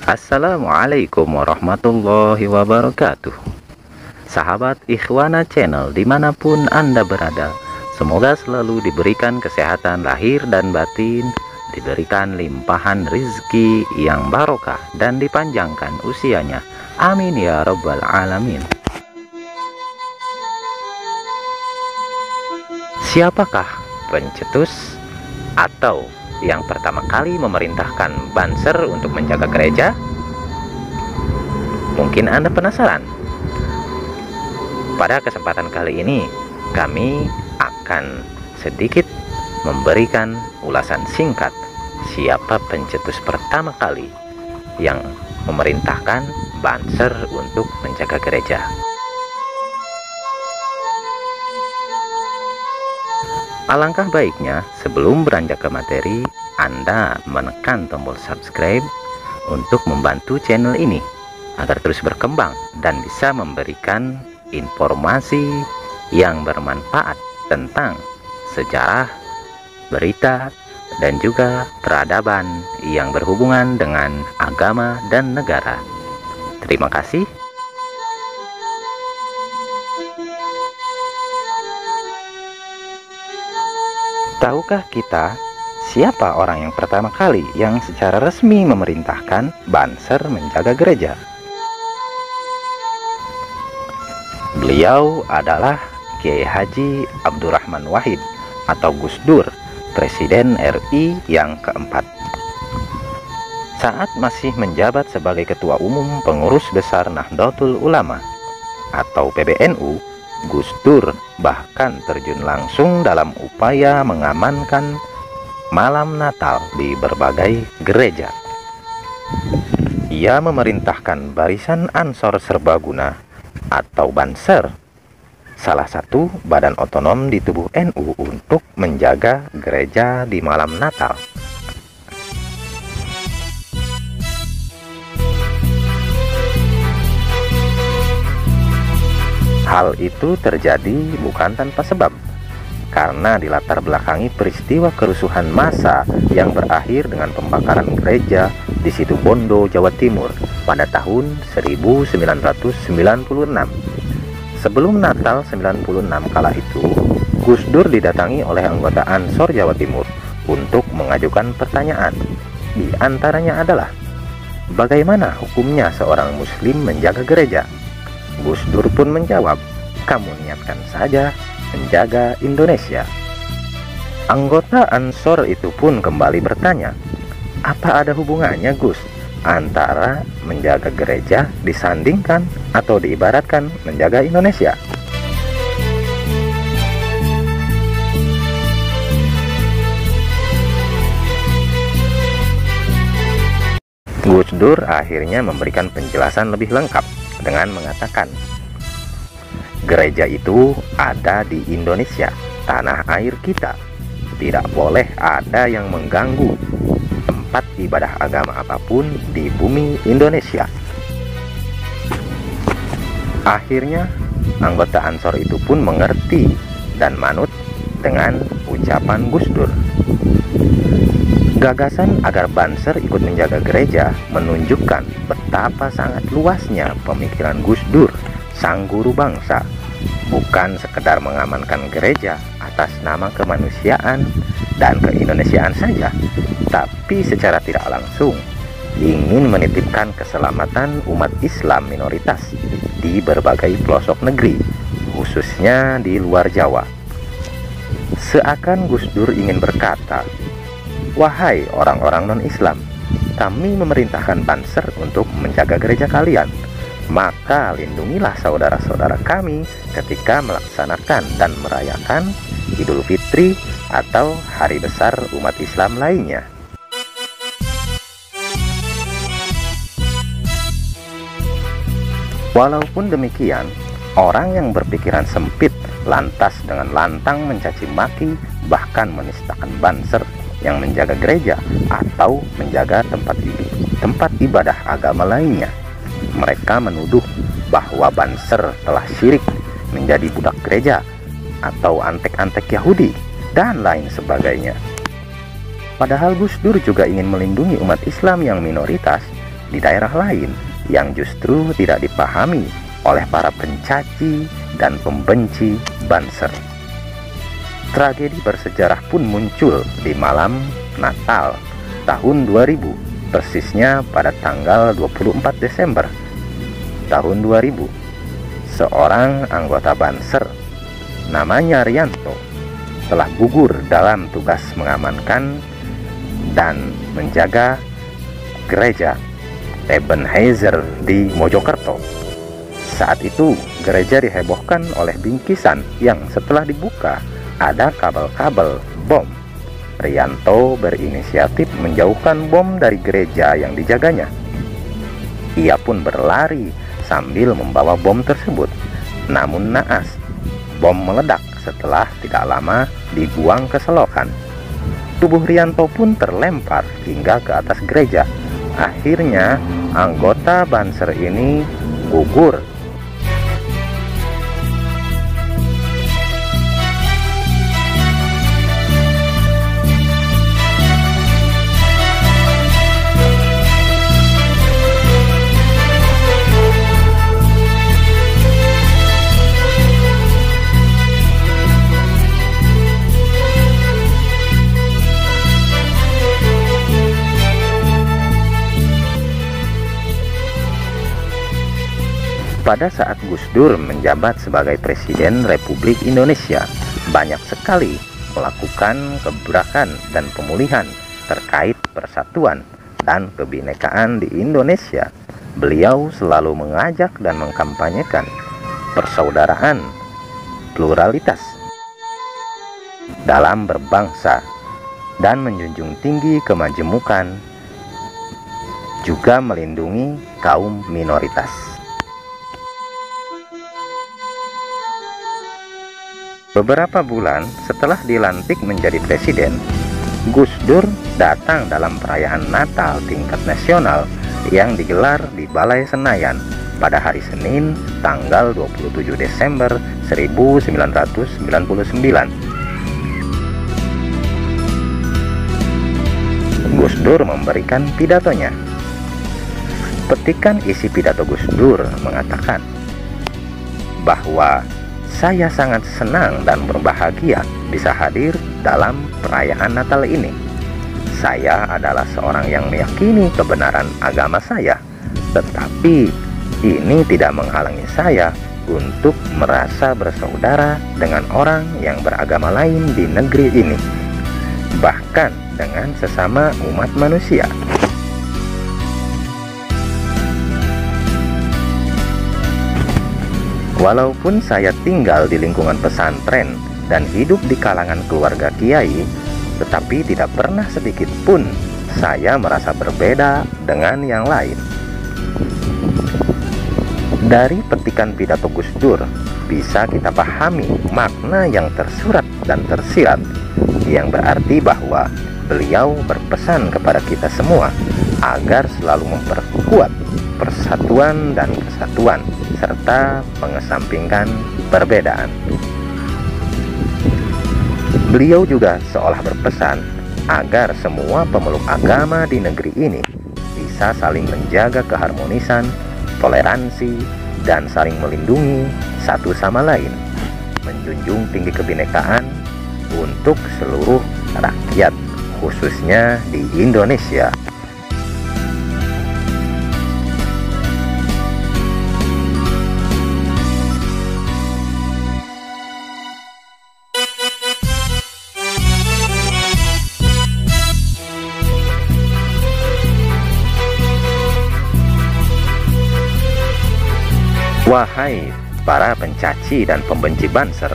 Assalamualaikum warahmatullahi wabarakatuh. Sahabat Ikhwana Channel dimanapun Anda berada, semoga selalu diberikan kesehatan lahir dan batin, diberikan limpahan rizki yang barokah, dan dipanjangkan usianya. Amin ya rabbal alamin. Siapakah pencetus atau yang pertama kali memerintahkan Banser untuk menjaga gereja? Mungkin Anda penasaran. Pada kesempatan kali ini kami akan sedikit memberikan ulasan singkat siapa pencetus pertama kali yang memerintahkan Banser untuk menjaga gereja. Alangkah baiknya sebelum beranjak ke materi, Anda menekan tombol subscribe untuk membantu channel ini agar terus berkembang dan bisa memberikan informasi yang bermanfaat tentang sejarah, berita, dan juga peradaban yang berhubungan dengan agama dan negara. Terima kasih. Tahukah kita siapa orang yang pertama kali yang secara resmi memerintahkan Banser menjaga gereja? Beliau adalah Kiai Haji Abdurrahman Wahid atau Gus Dur, Presiden RI yang keempat. Saat masih menjabat sebagai Ketua Umum Pengurus Besar Nahdlatul Ulama atau PBNU, Gus Dur bahkan terjun langsung dalam upaya mengamankan malam Natal di berbagai gereja. Ia memerintahkan Barisan Ansor Serbaguna atau Banser, salah satu badan otonom di tubuh NU, untuk menjaga gereja di malam Natal. Hal itu terjadi bukan tanpa sebab, karena dilatar belakangi peristiwa kerusuhan massa yang berakhir dengan pembakaran gereja di Situbondo, Jawa Timur pada tahun 1996. Sebelum Natal 96 kala itu, Gus Dur didatangi oleh anggota Ansor Jawa Timur untuk mengajukan pertanyaan. Di antaranya adalah, bagaimana hukumnya seorang muslim menjaga gereja? Gus Dur pun menjawab, kamu niatkan saja menjaga Indonesia. Anggota Ansor itu pun kembali bertanya, apa ada hubungannya Gus antara menjaga gereja disandingkan atau diibaratkan menjaga Indonesia? Gus Dur akhirnya memberikan penjelasan lebih lengkap dengan mengatakan, gereja itu ada di Indonesia, tanah air kita. Tidak boleh ada yang mengganggu tempat ibadah agama apapun di bumi Indonesia. Akhirnya anggota Ansor itu pun mengerti dan manut dengan ucapan Gus Dur. Gagasan agar Banser ikut menjaga gereja menunjukkan betapa sangat luasnya pemikiran Gus Dur, sang guru bangsa. Bukan sekedar mengamankan gereja atas nama kemanusiaan dan keindonesiaan saja, tapi secara tidak langsung ingin menitipkan keselamatan umat Islam minoritas di berbagai pelosok negeri, khususnya di luar Jawa. Seakan Gus Dur ingin berkata, wahai orang-orang non-Islam, kami memerintahkan Banser untuk menjaga gereja kalian, maka lindungilah saudara-saudara kami ketika melaksanakan dan merayakan Idul Fitri atau hari besar umat Islam lainnya. Walaupun demikian, orang yang berpikiran sempit lantas dengan lantang mencaci maki bahkan menistakan Banser yang menjaga gereja atau menjaga tempat ibadah agama lainnya. Mereka menuduh bahwa Banser telah syirik menjadi budak gereja atau antek-antek Yahudi dan lain sebagainya. Padahal Gus Dur juga ingin melindungi umat Islam yang minoritas di daerah lain yang justru tidak dipahami oleh para pencaci dan pembenci Banser. Tragedi bersejarah pun muncul di malam Natal tahun 2000, persisnya pada tanggal 24 Desember tahun 2000. Seorang anggota Banser namanya Rianto telah gugur dalam tugas mengamankan dan menjaga gereja Ebenezer di Mojokerto. Saat itu gereja dihebohkan oleh bingkisan yang setelah dibuka ada kabel-kabel bom. Rianto berinisiatif menjauhkan bom dari gereja yang dijaganya. Ia pun berlari sambil membawa bom tersebut. Namun naas, bom meledak setelah tidak lama dibuang ke selokan. Tubuh Rianto pun terlempar hingga ke atas gereja. Akhirnya anggota Banser ini gugur. Pada saat Gus Dur menjabat sebagai Presiden Republik Indonesia, banyak sekali melakukan gebrakan dan pemulihan terkait persatuan dan kebinekaan di Indonesia. Beliau selalu mengajak dan mengkampanyekan persaudaraan, pluralitas dalam berbangsa, dan menjunjung tinggi kemajemukan, juga melindungi kaum minoritas. Beberapa bulan setelah dilantik menjadi presiden, Gus Dur datang dalam perayaan Natal tingkat nasional yang digelar di Balai Senayan pada hari Senin tanggal 27 Desember 1999. Gus Dur memberikan pidatonya. Petikan isi pidato Gus Dur mengatakan bahwa saya sangat senang dan berbahagia bisa hadir dalam perayaan Natal ini. Saya adalah seorang yang meyakini kebenaran agama saya, tetapi ini tidak menghalangi saya untuk merasa bersaudara dengan orang yang beragama lain di negeri ini, bahkan dengan sesama umat manusia. Walaupun saya tinggal di lingkungan pesantren dan hidup di kalangan keluarga kiai, tetapi tidak pernah sedikit pun saya merasa berbeda dengan yang lain. Dari petikan pidato Gus Dur, bisa kita pahami makna yang tersurat dan tersirat, yang berarti bahwa beliau berpesan kepada kita semua agar selalu memperkuat persatuan dan kesatuan, serta mengesampingkan perbedaan. Beliau juga seolah berpesan agar semua pemeluk agama di negeri ini bisa saling menjaga keharmonisan, toleransi, dan saling melindungi satu sama lain, menjunjung tinggi kebinekaan untuk seluruh rakyat, khususnya di Indonesia. Wahai para pencaci dan pembenci Banser,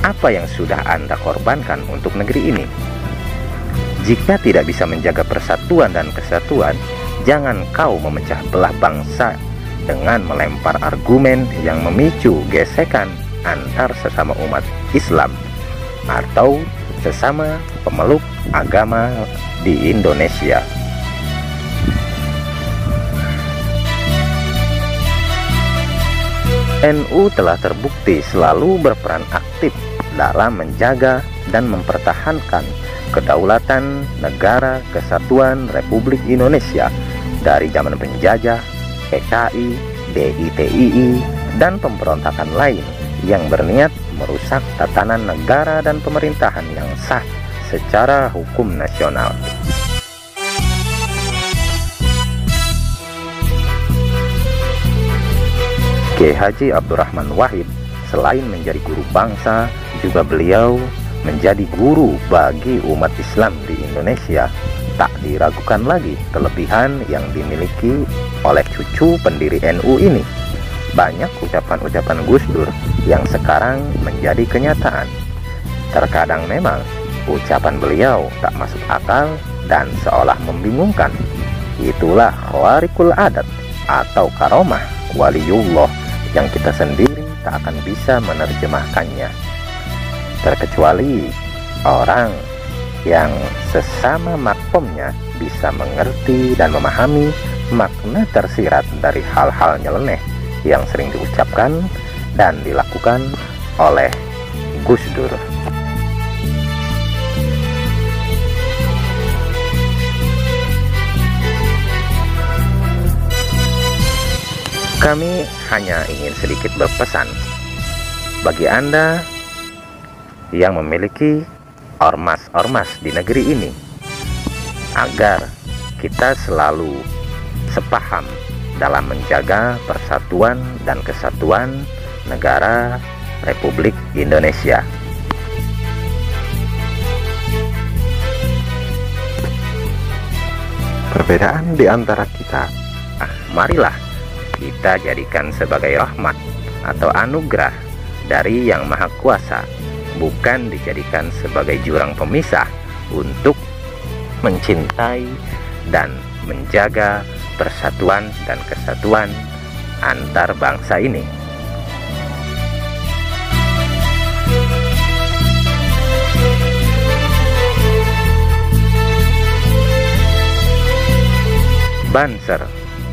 apa yang sudah Anda korbankan untuk negeri ini? Jika tidak bisa menjaga persatuan dan kesatuan, jangan kau memecah belah bangsa dengan melempar argumen yang memicu gesekan antar sesama umat Islam atau sesama pemeluk agama di Indonesia. NU telah terbukti selalu berperan aktif dalam menjaga dan mempertahankan kedaulatan negara kesatuan Republik Indonesia dari zaman penjajah, PKI, DITII, dan pemberontakan lain yang berniat merusak tatanan negara dan pemerintahan yang sah secara hukum nasional. Kiai Haji Abdurrahman Wahid selain menjadi guru bangsa, juga beliau menjadi guru bagi umat Islam di Indonesia. Tak diragukan lagi kelebihan yang dimiliki oleh cucu pendiri NU ini. Banyak ucapan-ucapan Gus Dur yang sekarang menjadi kenyataan. Terkadang memang ucapan beliau tak masuk akal dan seolah membingungkan. Itulah khawarikul adat atau karomah waliullah yang kita sendiri tak akan bisa menerjemahkannya, terkecuali orang yang sesama makomnya bisa mengerti dan memahami makna tersirat dari hal-hal nyeleneh yang sering diucapkan dan dilakukan oleh Gus Dur. Kami hanya ingin sedikit berpesan bagi Anda yang memiliki ormas-ormas di negeri ini, agar kita selalu sepaham dalam menjaga persatuan dan kesatuan negara Republik Indonesia. Perbedaan di antara kita, marilah kita jadikan sebagai rahmat atau anugerah dari Yang Maha Kuasa, bukan dijadikan sebagai jurang pemisah untuk mencintai dan menjaga persatuan dan kesatuan antar bangsa ini. Banser,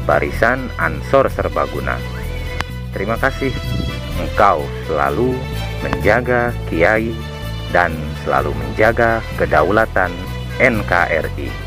Barisan Ansor Serbaguna. Terima kasih, engkau selalu menjaga Kiai dan selalu menjaga kedaulatan NKRI.